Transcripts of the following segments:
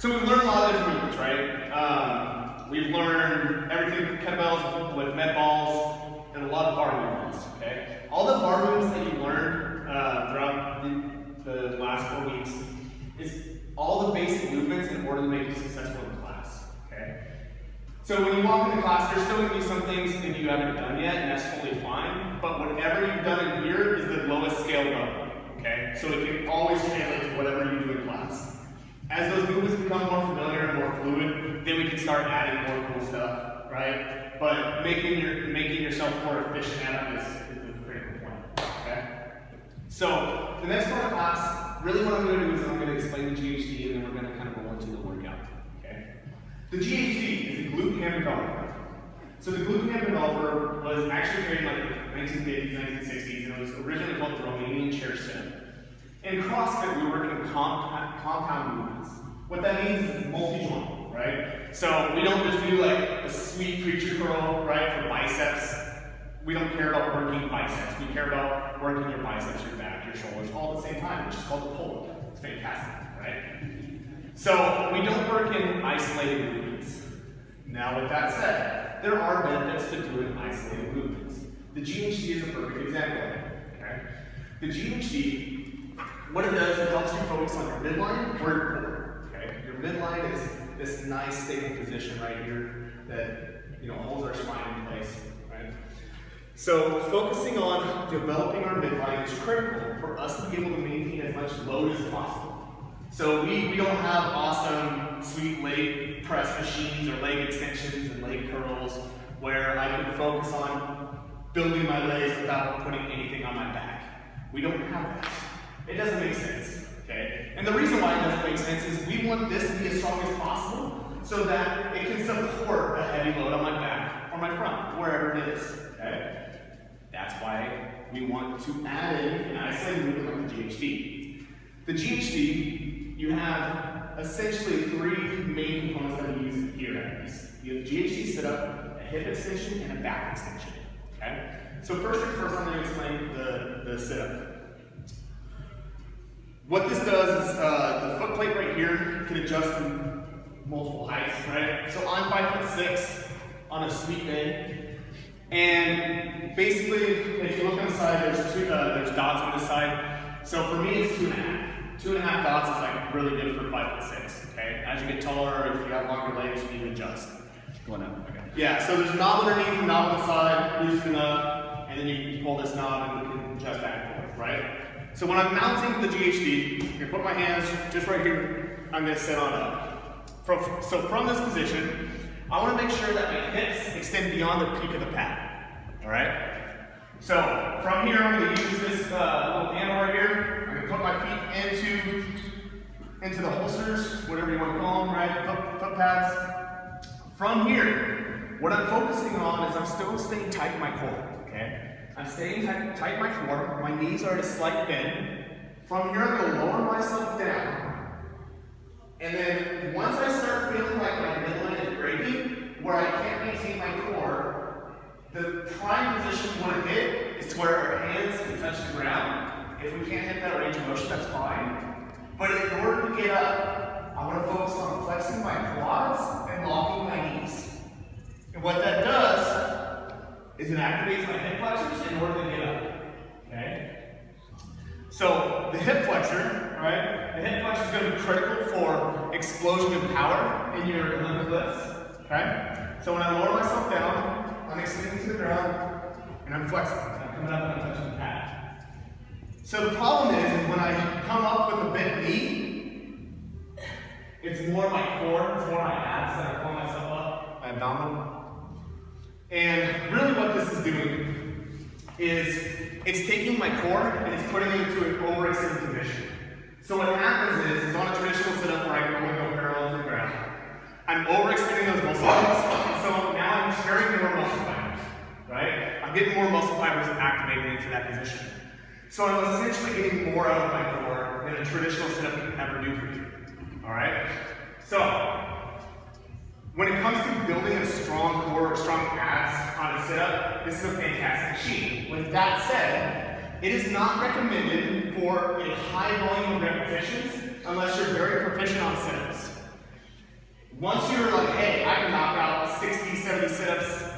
So we've learned a lot of different movements, right? We've learned everything, kettlebells with med balls, and a lot of bar movements, okay? All the bar movements that you learned throughout the last 4 weeks is all the basic movements in order to make you successful in class, okay? So when you walk into class, there's still going to be some things that you haven't done yet, and that's totally fine, but whatever you've done in here is the lowest scale level, okay? So it can always translate to whatever you do in class. As those movements become more familiar and more fluid, then we can start adding more cool stuff, right? But making yourself more efficient at it is the critical point, okay? So the next part of class, really what I'm going to do is I'm going to explain the GHD, and then we're going to kind of roll into the workout, okay? The GHD is the glute ham developer. So the glute ham developer was actually created in like the 1950s, 1960s, and it was originally called the Romanian chair sit. In CrossFit, we work in compound movements. What that means is it's multi-joint, right? So we don't just do like a sweet preacher curl, right, for biceps. We don't care about working biceps. We care about working your biceps, your back, your shoulders, all at the same time, which is called the pull-up. It's fantastic, right? So we don't work in isolated movements. Now with that said, there are benefits to doing isolated movements. The GHD is a perfect example of it, okay? The GHD, what it does, it helps you focus on your midline or your core, okay? Your midline is this nice stable position right here that, holds our spine in place, right? So focusing on developing our midline is critical for us to be able to maintain as much load as possible. So we don't have awesome, sweet leg press machines or leg extensions and leg curls where I can focus on building my legs without putting anything on my back. We don't have that. It doesn't make sense, okay? And the reason why it doesn't make sense is we want this to be as strong as possible so that it can support a heavy load on my back or my front, wherever it is, okay? That's why we want to add in an isolated movement like the GHD. The GHD, you have essentially 3 main components that we use here at these. You have the GHD sit-up, a hip extension, and a back extension, okay? So first things first, I'm going to explain the sit-up. What this does is the foot plate right here can adjust in multiple heights, right? So I'm 5'6" on a sweet day, and basically, if you look on the side, there's dots on this side. So for me, it's 2.5. 2.5 dots is like really good for 5'6", okay? As you get taller, if you have longer legs, you need to adjust. Going up, okay. Yeah, so there's a knob underneath, a knob on the side, loosen up, and then you pull this knob and you can adjust back and forth, right? So when I'm mounting the GHD, I'm going to put my hands just right here. I'm going to sit on up. So from this position, I want to make sure that my hips extend beyond the peak of the pad. All right? So from here, I'm going to use this little handle right here. I'm going to put my feet into the holsters, whatever you want to call them, right? Foot pads. From here, what I'm focusing on is I'm still staying tight in my core. Okay? I'm staying tight in my core, my knees are at a slight bend. From here, I'm going to lower myself down. And then once I start feeling like my midline is breaking, where I can't maintain my core, the prime position we want to hit is to where our hands can touch the ground. If we can't hit that range of motion, that's fine. But in order to get up, I want to focus on flexing my quads and locking my knees. And what that does is it activates my hip flexors in order to get up, okay? So the hip flexor, right? The hip flexor is going to be critical for explosion and power in your Olympic lifts, okay? So when I lower myself down, I'm extending to the ground, and I'm flexing. I'm coming up and I'm touching the pad. So the problem is when I come up with a bent knee, it's more my core, it's more my abs that are pulling myself up, my abdominal. And really what this is doing is it's taking my core and it's putting it into an overextended position. So what happens is on a traditional sit-up where I can only go parallel to the ground, I'm overextending those muscle fibers, and so now I'm carrying more muscle fibers, right? I'm getting more muscle fibers activated into that position. So I'm essentially getting more out of my core than a traditional sit-up can ever do for you, all right? So when it comes to building a strong core or strong abs on a sit-up, this is a fantastic machine. With that said, it is not recommended for a high volume of repetitions unless you're very proficient on sit-ups.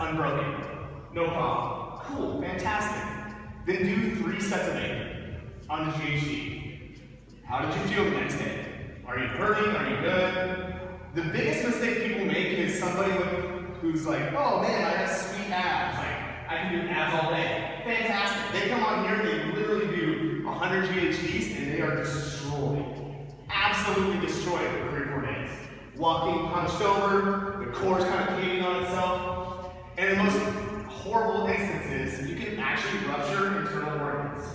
unbroken. No problem. Cool, fantastic. Then do 3 sets of 8 on the GHD. How did you feel the next day? Are you hurting? Are you good? The biggest mistake people make is somebody who's like, oh man, I have sweet abs. Like, I can do abs all day. Fantastic. They come on here and they literally do 100 GHDs and they are destroyed. Absolutely destroyed for 3 or 4 days. Walking hunched over, the core's kind of caving on itself. And in the most horrible instances, you can actually rupture internal organs.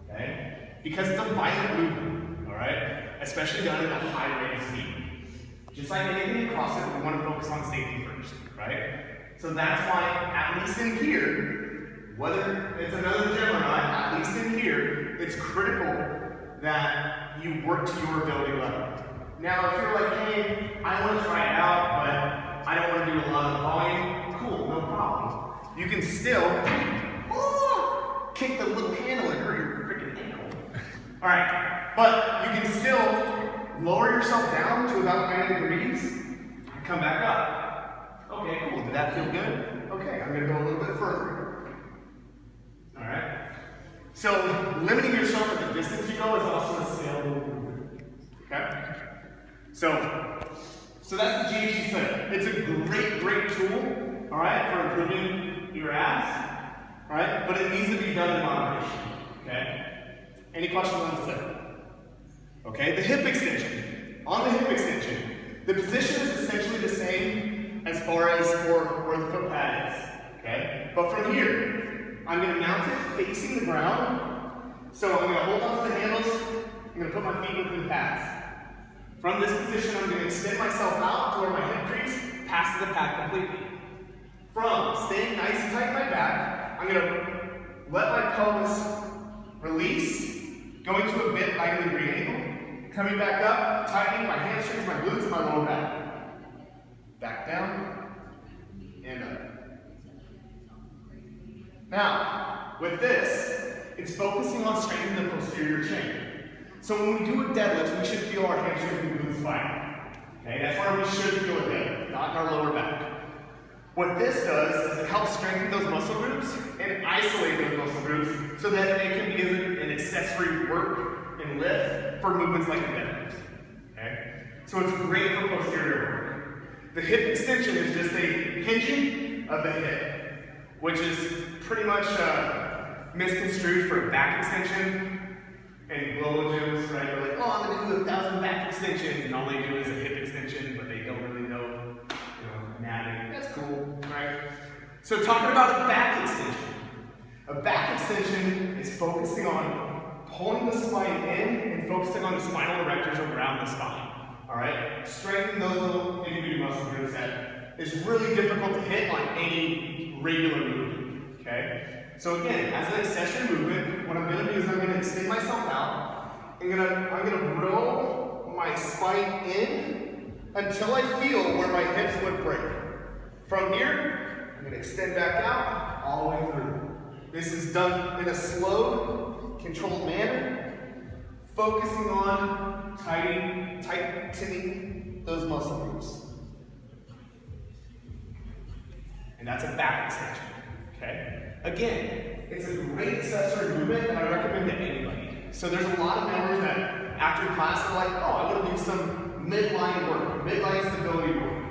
Okay? Because it's a violent movement, alright? Especially done at a high rate of speed. Just like anything in CrossFit, we want to focus on safety first, right? So that's why, at least in here, whether it's another gym or not, at least in here, it's critical that you work to your ability level. Now, if you're like, hey, I want to try it out, but I don't want to do a lot of volume, cool, no problem. You can still kick the little handle and hurt your freaking ankle. All right, but you can still lower yourself down to about 90 degrees and come back up. Okay, cool. Did that feel good? Okay, I'm going to go a little bit further. All right. So limiting yourself at the distance you go is also a scalable movement. Okay. So that's the GHD set. It's a great tool. All right, for improving your abs. All right, but it needs to be done in moderation. Okay. Any questions on the set? Okay, the hip extension. On the hip extension, the position is essentially the same as far as for where the foot pad is. Okay? But from here, I'm going to mount it facing the ground. So I'm going to hold on to the handles. I'm going to put my feet within the pads. From this position, I'm going to extend myself out to where my hip crease passes the pad completely. From staying nice and tight in my back, I'm going to let my pelvis release, going to a bit 90-degree angle. Coming back up, tightening my hamstrings, my glutes, and my lower back. Back down, and up. Now, with this, it's focusing on strengthening the posterior chain. So when we do a deadlift, we should feel our hamstrings and glutes firing. Okay, that's where we should feel a deadlift, not in our lower back. What this does is it helps strengthen those muscle groups and isolate those muscle groups so that it can be an accessory work and lift for movements like a deadlift. Okay? So it's great for posterior work. The hip extension is just a hinging of the hip, which is pretty much misconstrued for back extension and global gyms, right? They're like, oh, I'm going to do 1,000 back extensions, and all they do is a hip extension, but they don't really know, anatomy. That's cool, right? So talking about a back extension. A back extension is focusing on pulling the spine in and focusing on the spinal erectors around the spine. All right? Strengthening those little itty-bitty muscle groups that is really difficult to hit on any regular movement. Okay? So again, as an accessory movement, what I'm going to do is I'm going to extend myself out. I'm going to roll my spine in until I feel where my hips would break. From here, I'm going to extend back out all the way through. This is done in a slow, controlled manner, focusing on tightening those muscle groups. And that's a back extension, okay? Again, it's a great accessory movement that I recommend to anybody. So there's a lot of members that after class are like, oh, I want to do some midline work, midline stability work.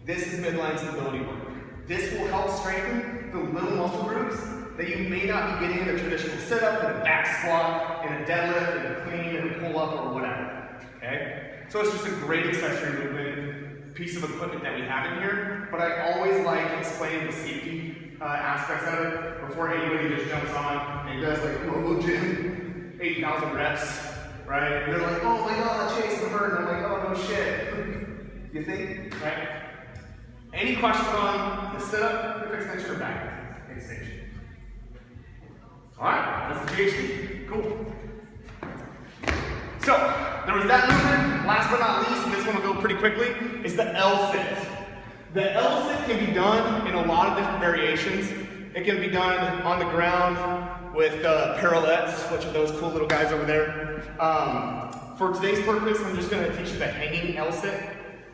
This is midline stability work. This will help strengthen the little muscle groups that you may not be getting in a traditional sit-up, in a back squat, in a deadlift, in a clean, in a pull-up, or whatever. Okay? So it's just a great accessory movement, piece of equipment that we have in here, but I always like explaining the safety aspects of it before anybody just jumps on and does like mobile gym, 8,000 reps, right? And they're like, oh my god, Chase, the hurt. And I'm like, oh no shit. You think? Right? Any questions on the sit-up, hip extension, or back extension? Alright, that's the GHD. Cool. So, there was that movement. Last but not least, and this one will go pretty quickly, is the L-sit. The L-sit can be done in a lot of different variations. It can be done on the ground with parallettes, which are those cool little guys over there. For today's purpose, I'm just going to teach you the hanging L-sit.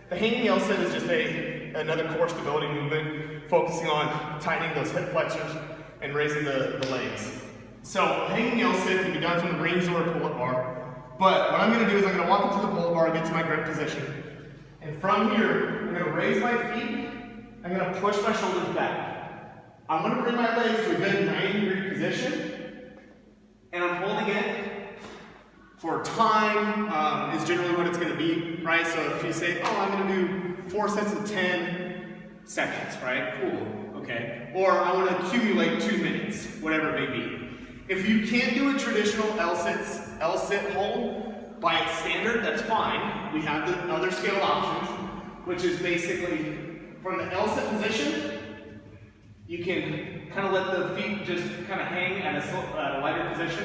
The hanging L-sit is just a another core stability movement, focusing on tightening those hip flexors and raising the legs. So hanging L-sit can be done from the rings or a pull-up bar. But what I'm going to do is I'm going to walk up to the pull-up bar and get to my grip position. And from here, I'm going to raise my feet. I'm going to push my shoulders back. I'm going to bring my legs to a good 90-degree position. And I'm holding it for time is generally what it's going to be, right? So if you say, oh, I'm going to do 4 sets of 10 seconds, right? Cool, okay. Or I want to accumulate 2 minutes, whatever it may be. If you can't do a traditional L-sit hold by its standard, that's fine. We have the other scale options, which is basically from the L-sit position, you can kind of let the feet just kind of hang at a lighter position,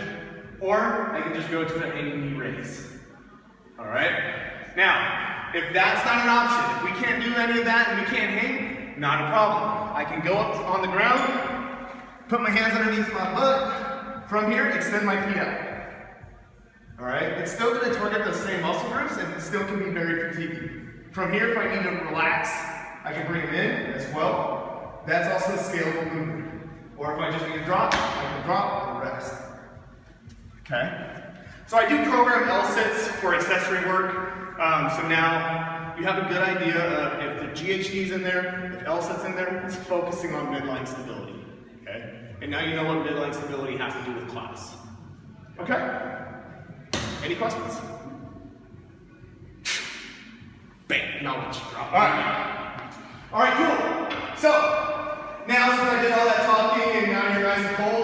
or I can just go to a hanging knee raise. All right? Now, if that's not an option, if we can't do any of that and we can't hang, not a problem. I can go up on the ground, put my hands underneath my butt. From here, extend my feet out. All right? It's still going to target those same muscle groups and it still can be very fatiguing. From here, if I need to relax, I can bring them in as well. That's also a scalable movement. Or if I just need to drop, I can drop and rest. Okay? So I do program L-sits for accessory work. So now you have a good idea of if the GHD's in there, if L-sit's in there, it's focusing on midline stability. Okay? And now you know what midline stability has to do with class. Okay? Any questions? Bam, knowledge drop. All right, cool. So, now since I did all that talking and now you're nice and cold,